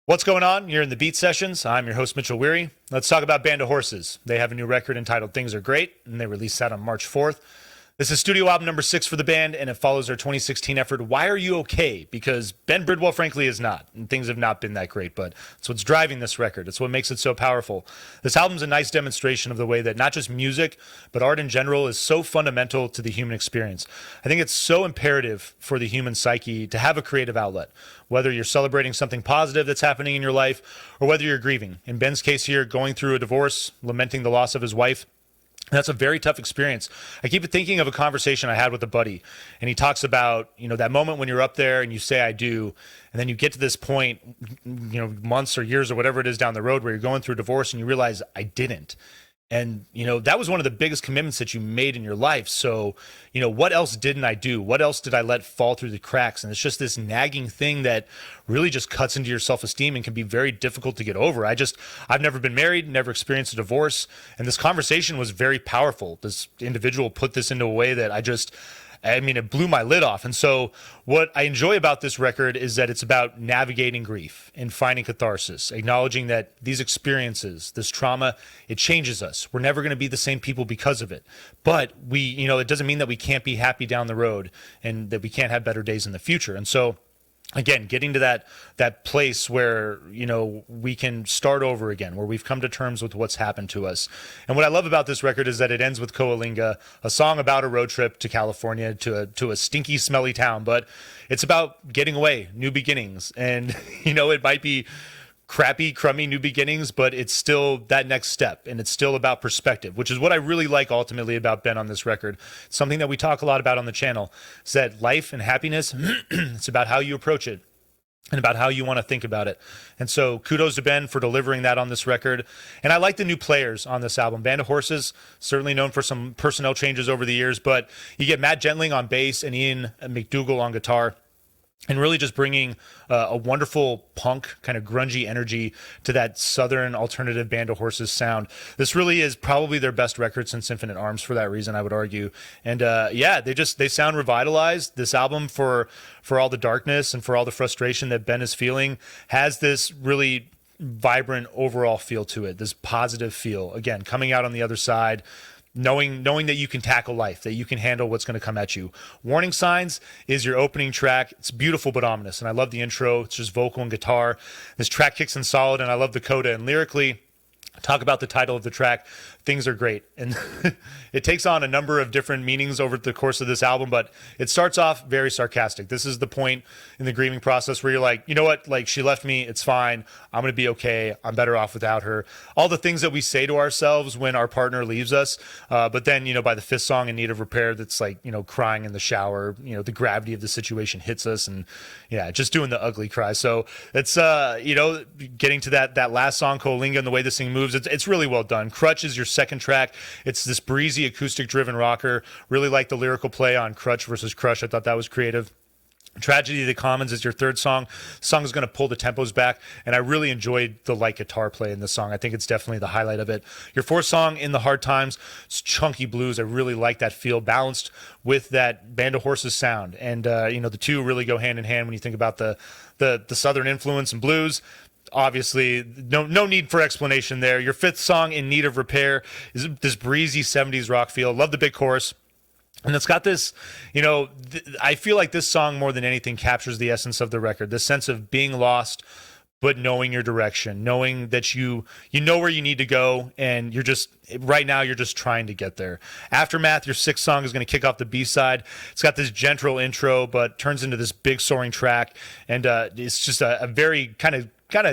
What's going on? You're in the Beat Sessions. I'm your host, Mitchell Weary. Let's talk about Band of Horses. They have a new record entitled Things Are Great, and they released that on March 4th. This is studio album number 6 for the band, and it follows their 2016 effort, Why Are You Okay? Because Ben Bridwell, frankly, is not, and things have not been that great, but it's what's driving this record. It's what makes it so powerful. This album's a nice demonstration of the way that not just music, but art in general is so fundamental to the human experience. I think it's so imperative for the human psyche to have a creative outlet, whether you're celebrating something positive that's happening in your life, or whether you're grieving. In Ben's case here, going through a divorce, lamenting the loss of his wife. That's a very tough experience. I keep thinking of a conversation I had with a buddy, and he talks about, that moment when you're up there and you say, I do, and then you get to this point, months or years or whatever it is down the road where you're going through a divorce and you realize I didn't. And, that was one of the biggest commitments that you made in your life. So, what else didn't I do? What else did I let fall through the cracks? And it's just this nagging thing that really just cuts into your self-esteem and can be very difficult to get over. I've never been married, never experienced a divorce. And this conversation was very powerful. This individual put this into a way that it blew my lid off. And so what I enjoy about this record is that it's about navigating grief and finding catharsis, acknowledging that these experiences, this trauma, it changes us. We're never going to be the same people because of it. But it doesn't mean that we can't be happy down the road and that we can't have better days in the future. And so again, getting to that place where, we can start over again, where we've come to terms with what's happened to us. And what I love about this record is that it ends with Coalinga, a song about a road trip to California, to a stinky, smelly town. But it's about getting away, new beginnings. And, it might be crappy, crummy new beginnings, but it's still that next step, and it's still about perspective, which is what I really like ultimately about Ben on this record. It's something that we talk a lot about on the channel, is that life and happiness, it's about how you approach it and about how you want to think about it. And so kudos to Ben for delivering that on this record. And I like the new players on this album. Band of Horses, certainly known for some personnel changes over the years, but you get Matt Gentling on bass and Ian McDougall on guitar, and really just bringing a wonderful punk, kind of grungy energy to that southern alternative Band of Horses sound. This really is probably their best record since Infinite Arms for that reason, I would argue. And they sound revitalized. This album, for all the darkness and for all the frustration that Ben is feeling, has this really vibrant overall feel to it, this positive feel. Again, coming out on the other side, knowing that you can tackle life, that you can handle what's going to come at you. Warning Signs is your opening track. It's beautiful but ominous, and I love the intro. It's just vocal and guitar. This track kicks in solid, and I love the coda. And lyrically, talk about the title of the track, Things Are Great. And it takes on a number of different meanings over the course of this album, but it starts off very sarcastic. This is the point in the grieving process where you're like, you know what, like, she left me, it's fine, I'm going to be okay, I'm better off without her. All the things that we say to ourselves when our partner leaves us, but then, by the fifth song, In Need of Repair, that's like, crying in the shower, the gravity of the situation hits us, and just doing the ugly cry. So it's, getting to that last song, Coalinga, and the way this thing moves, it's really well done. Crutch is your second track. It's this breezy acoustic driven rocker. Really like the lyrical play on Crutch versus Crush. I thought that was creative. Tragedy of the Commons is your third song. The song is going to pull the tempos back, and I really enjoyed the light guitar play in this song. I think it's definitely the highlight of it. Your fourth song, In the Hard Times, it's chunky blues. I really like that feel, balanced with that Band of Horses sound. And, the two really go hand in hand when you think about the southern influence and blues. Obviously, no need for explanation there. Your fifth song, In Need of Repair, is this breezy 70s rock feel. Love the big chorus. And it's got this, I feel like this song more than anything captures the essence of the record, this sense of being lost, but knowing your direction, knowing that you know where you need to go, and right now you're just trying to get there. Aftermath, your sixth song, is going to kick off the B-side. It's got this gentle intro, but turns into this big soaring track, and it's just a very kind of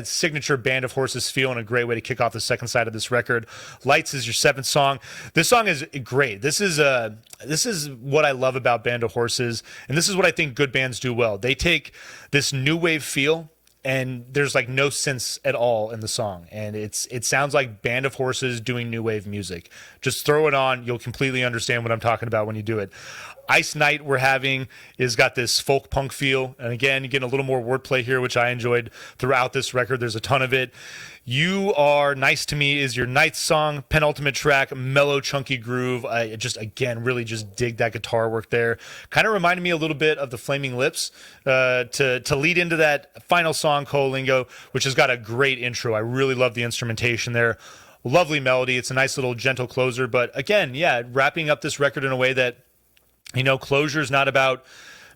signature Band of Horses feel, and a great way to kick off the second side of this record. Lights is your seventh song. This song is great. This is what I love about Band of Horses, and this is what I think good bands do well. They take this new wave feel, and there's like no synths at all in the song, and it sounds like Band of Horses doing new wave music. Just throw it on, you'll completely understand what I'm talking about when you do it. Ice Night we're having is got this folk punk feel. And again, you get a little more wordplay here, which I enjoyed throughout this record. There's a ton of it. You Are Nice to Me is your ninth song, penultimate track, mellow, chunky groove. I just, again, really just dig that guitar work there. Kind of reminded me a little bit of the Flaming Lips to lead into that final song, Coalingo, which has got a great intro. I really love the instrumentation there. Lovely melody. It's a nice little gentle closer. But again, yeah, wrapping up this record in a way that, you know, closure is not about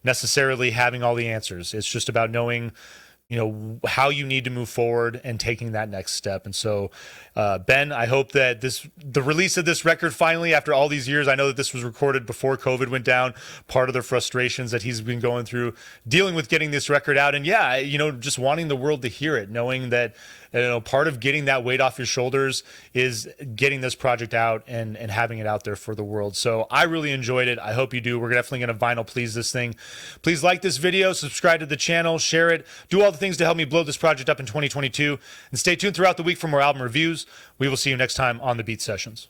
necessarily having all the answers. It's just about knowing, you know, how you need to move forward and taking that next step. And so, Ben, I hope that the release of this record finally, after all these years, I know that this was recorded before COVID went down, part of the frustrations that he's been going through, dealing with getting this record out. And yeah, you know, just wanting the world to hear it, knowing that, you know, part of getting that weight off your shoulders is getting this project out and having it out there for the world. So I really enjoyed it. I hope you do. We're definitely going to vinyl please this thing. Please like this video, subscribe to the channel, share it, do all the things to help me blow this project up in 2022, and stay tuned throughout the week for more album reviews. We will see you next time on the Beat Sessions.